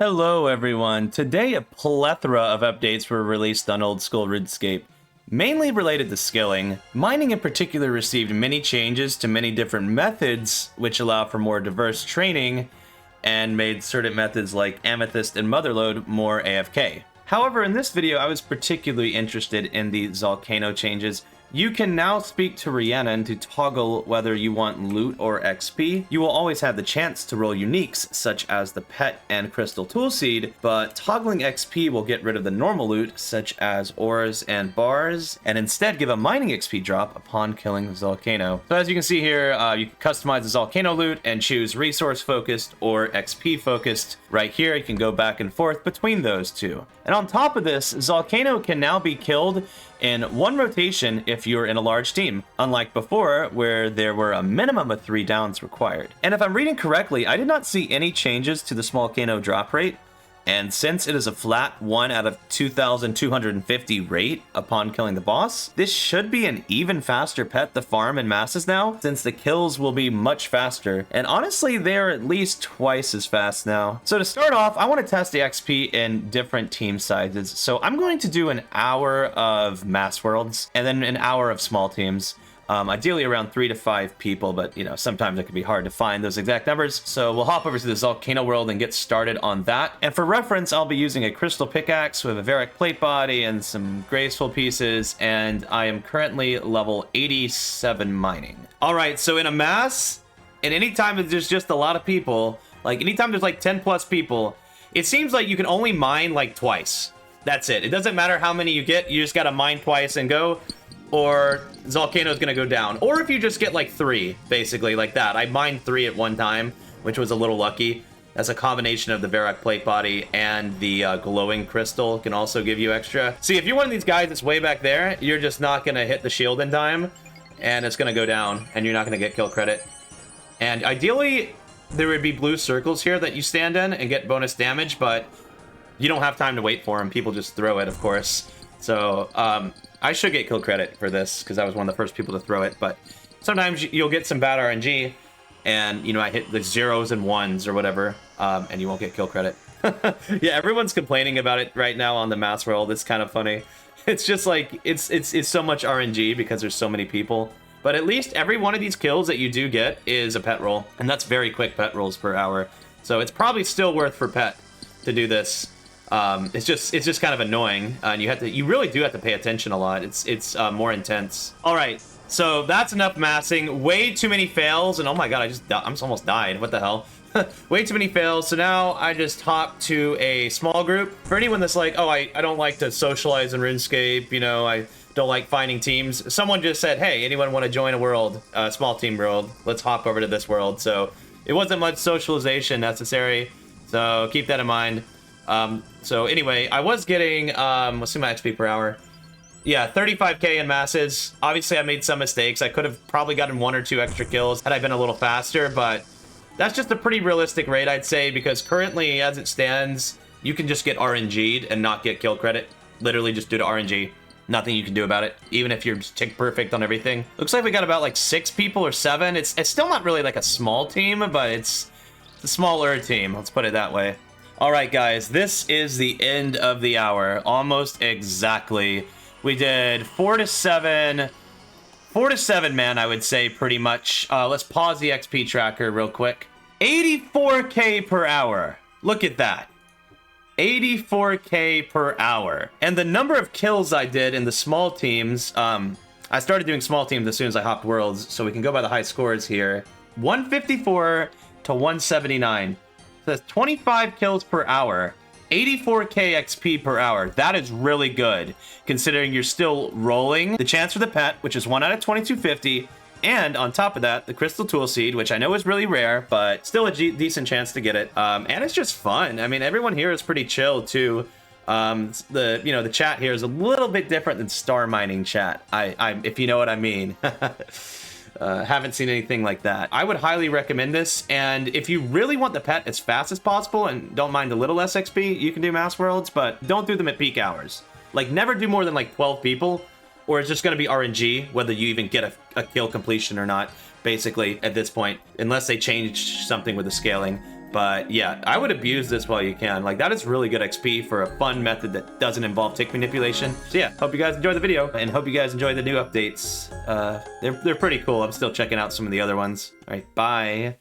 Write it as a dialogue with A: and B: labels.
A: Hello everyone. Today a plethora of updates were released on old school RuneScape, mainly related to skilling. Mining in particular received many changes to many different methods, which allow for more diverse training, and made certain methods like Amethyst and Motherlode more AFK. However, in this video I was particularly interested in the Zalcano changes. You can now speak to Rhiannon to toggle whether you want loot or XP. You will always have the chance to roll uniques, such as the pet and crystal toolseed, but toggling XP will get rid of the normal loot, such as ores and bars, and instead give a mining XP drop upon killing the Zalcano. So as you can see here, you can customize the Zalcano loot and choose resource focused or XP focused. Right here, you can go back and forth between those two. And on top of this, Zalcano can now be killed in one rotation if you're in a large team, unlike before where there were a minimum of 3 downs required. And if I'm reading correctly, I did not see any changes to the Zalcano drop rate, and since it is a flat 1 out of 2,250 rate upon killing the boss, this should be an even faster pet to farm in masses now, since the kills will be much faster, and honestly they're at least twice as fast now. So to start off, I want to test the XP in different team sizes, so I'm going to do an hour of mass worlds, and then an hour of small teams. Ideally around 3 to 5 people, but you know, sometimes it can be hard to find those exact numbers. So we'll hop over to the Zalcano world and get started on that. And for reference, I'll be using a crystal pickaxe with a Varric plate body and some graceful pieces, and I am currently level 87 mining. All right, so in a mass, and anytime there's just a lot of people, like anytime there's like 10 plus people, it seems like you can only mine like twice. That's it. It doesn't matter how many you get, you just gotta mine twice and go, or Zalcano's gonna go down. Or if you just get like 3, basically, like that. I mined 3 at one time, which was a little lucky. That's a combination of the Varric plate body and the glowing crystal can also give you extra. See, if you're one of these guys that's way back there, you're just not gonna hit the shield in time, and it's gonna go down, and you're not gonna get kill credit. And ideally, there would be blue circles here that you stand in and get bonus damage, but you don't have time to wait for them. People just throw it, of course. So, I should get kill credit for this, because I was one of the first people to throw it, but sometimes you'll get some bad RNG, and, you know, I hit the 0s and 1s or whatever, and you won't get kill credit. Yeah, everyone's complaining about it right now on the mass world. It's kind of funny. It's just like, it's so much RNG because there's so many people. But at least every one of these kills that you do get is a pet roll, and that's very quick pet rolls per hour. So it's probably still worth for pet to do this. It's just kind of annoying, and you really do have to pay attention a lot. It's more intense. All right, so that's enough massing. Way too many fails, and oh my god, I'm almost died. What the hell? Way too many fails. So now I just hop to a small group. For anyone that's like, oh, I don't like to socialize in RuneScape, you know, I don't like finding teams. Someone just said, hey, anyone want to join a world, small team world? Let's hop over to this world. So it wasn't much socialization necessary. So keep that in mind. So anyway, I was getting, let's see my XP per hour. Yeah, 35k in masses. Obviously, I made some mistakes. I could have probably gotten 1 or 2 extra kills had I been a little faster, but that's just a pretty realistic rate, I'd say, because currently, as it stands, you can just get RNG'd and not get kill credit. Literally just due to RNG. Nothing you can do about it, even if you're tick perfect on everything. Looks like we got about like 6 people or 7. It's still not really like a small team, but it's a smaller team. Let's put it that way. All right, guys, this is the end of the hour, almost exactly. We did 4 to 7, man, I would say, pretty much. Let's pause the XP tracker real quick. 84k per hour. Look at that. 84k per hour. And the number of kills I did in the small teams, I started doing small teams as soon as I hopped worlds, so we can go by the high scores here. 154 to 179. So that's 25 kills per hour, 84k XP per hour. That is really good, considering you're still rolling the chance for the pet, which is 1 out of 2250, and on top of that, the crystal tool seed, which I know is really rare, but still a decent chance to get it. And it's just fun. I mean, everyone here is pretty chill too. The chat here is a little bit different than star mining chat. If you know what I mean. Haven't seen anything like that. I would highly recommend this, and if you really want the pet as fast as possible and don't mind a little less XP, you can do mass worlds, but don't do them at peak hours. Like, never do more than like 12 people, or it's just going to be RNG, whether you even get a kill completion or not, basically, at this point, unless they change something with the scaling. But yeah, I would abuse this while you can. Like, that is really good XP for a fun method that doesn't involve tick manipulation. So yeah, hope you guys enjoyed the video, and hope you guys enjoy the new updates. They're pretty cool. I'm still checking out some of the other ones. All right, bye.